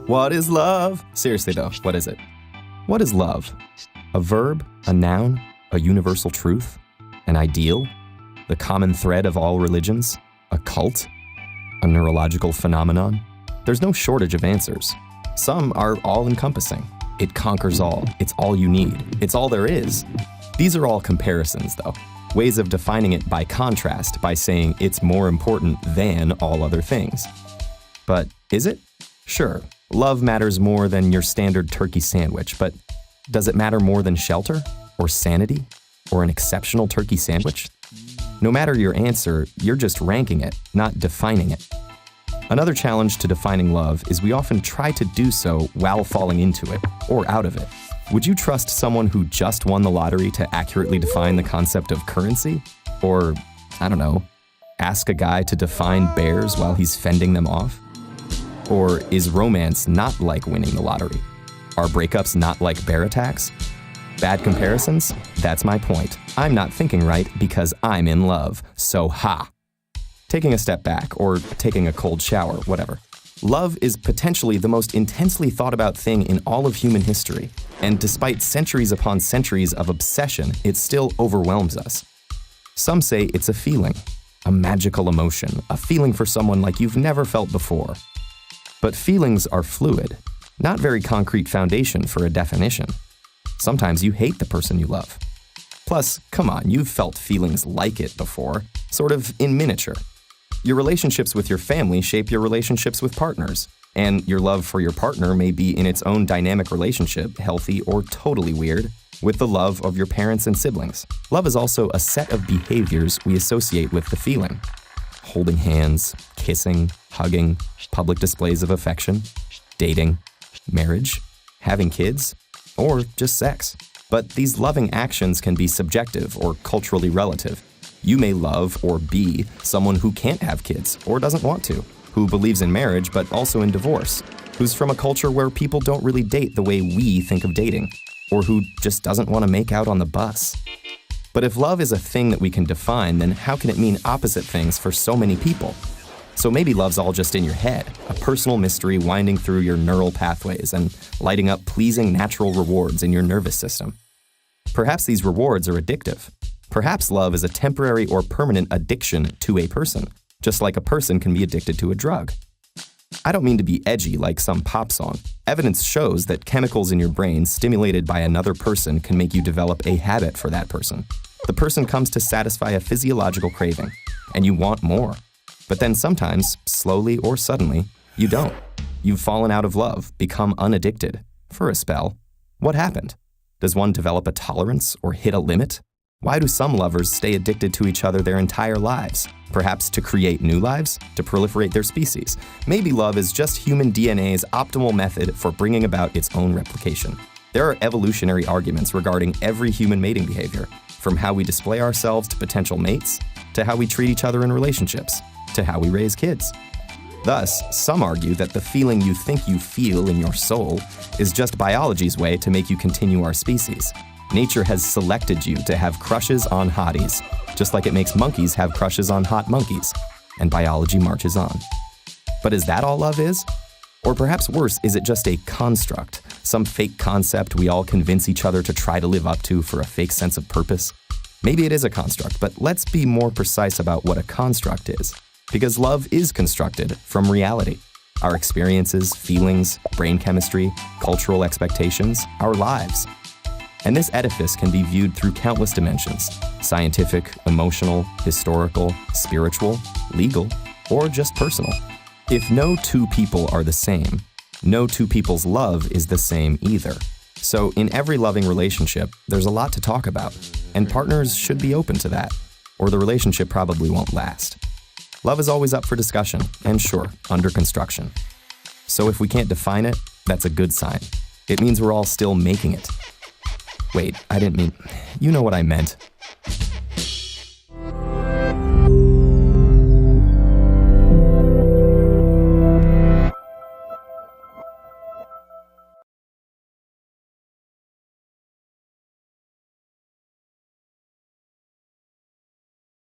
What is love? Seriously though, what is it? What is love? A verb? A noun? A universal truth? An ideal? The common thread of all religions? A cult? A neurological phenomenon? There's no shortage of answers. Some are all-encompassing. It conquers all. It's all you need. It's all there is. These are all comparisons, though. Ways of defining it by contrast, by saying it's more important than all other things. But is it? Sure, love matters more than your standard turkey sandwich, but does it matter more than shelter, or sanity, or an exceptional turkey sandwich? No matter your answer, you're just ranking it, not defining it. Another challenge to defining love is we often try to do so while falling into it, or out of it. Would you trust someone who just won the lottery to accurately define the concept of currency? Or, I don't know, ask a guy to define bears while he's fending them off? Or is romance not like winning the lottery? Are breakups not like bear attacks? Bad comparisons? That's my point. I'm not thinking right because I'm in love, so ha! Taking a step back, or taking a cold shower, whatever. Love is potentially the most intensely thought about thing in all of human history, and despite centuries upon centuries of obsession, it still overwhelms us. Some say it's a feeling, a magical emotion, a feeling for someone like you've never felt before. But feelings are fluid, not very concrete foundation for a definition. Sometimes you hate the person you love. Plus, come on, you've felt feelings like it before, sort of in miniature. Your relationships with your family shape your relationships with partners, and your love for your partner may be in its own dynamic relationship, healthy or totally weird, with the love of your parents and siblings. Love is also a set of behaviors we associate with the feeling. Holding hands, kissing, hugging, public displays of affection, dating, marriage, having kids, or just sex. But these loving actions can be subjective or culturally relative. You may love or be someone who can't have kids or doesn't want to, who believes in marriage but also in divorce, who's from a culture where people don't really date the way we think of dating, or who just doesn't want to make out on the bus. But if love is a thing that we can define, then how can it mean opposite things for so many people? So maybe love's all just in your head, a personal mystery winding through your neural pathways and lighting up pleasing natural rewards in your nervous system. Perhaps these rewards are addictive. Perhaps love is a temporary or permanent addiction to a person, just like a person can be addicted to a drug. I don't mean to be edgy like some pop song. Evidence shows that chemicals in your brain stimulated by another person can make you develop a habit for that person. The person comes to satisfy a physiological craving, and you want more. But then sometimes, slowly or suddenly, you don't. You've fallen out of love, become unaddicted. For a spell. What happened? Does one develop a tolerance or hit a limit? Why do some lovers stay addicted to each other their entire lives? Perhaps to create new lives? To proliferate their species? Maybe love is just human DNA's optimal method for bringing about its own replication. There are evolutionary arguments regarding every human mating behavior, from how we display ourselves to potential mates, to how we treat each other in relationships, to how we raise kids. Thus, some argue that the feeling you think you feel in your soul is just biology's way to make you continue our species. Nature has selected you to have crushes on hotties, just like it makes monkeys have crushes on hot monkeys, and biology marches on. But is that all love is? Or perhaps worse, is it just a construct, some fake concept we all convince each other to try to live up to for a fake sense of purpose? Maybe it is a construct, but let's be more precise about what a construct is. Because love is constructed from reality. Our experiences, feelings, brain chemistry, cultural expectations, our lives. And this edifice can be viewed through countless dimensions: scientific, emotional, historical, spiritual, legal, or just personal. If no two people are the same, no two people's love is the same either. So in every loving relationship, there's a lot to talk about, and partners should be open to that, or the relationship probably won't last. Love is always up for discussion, and sure, under construction. So if we can't define it, that's a good sign. It means we're all still making it. Wait, I didn't mean... You know what I meant.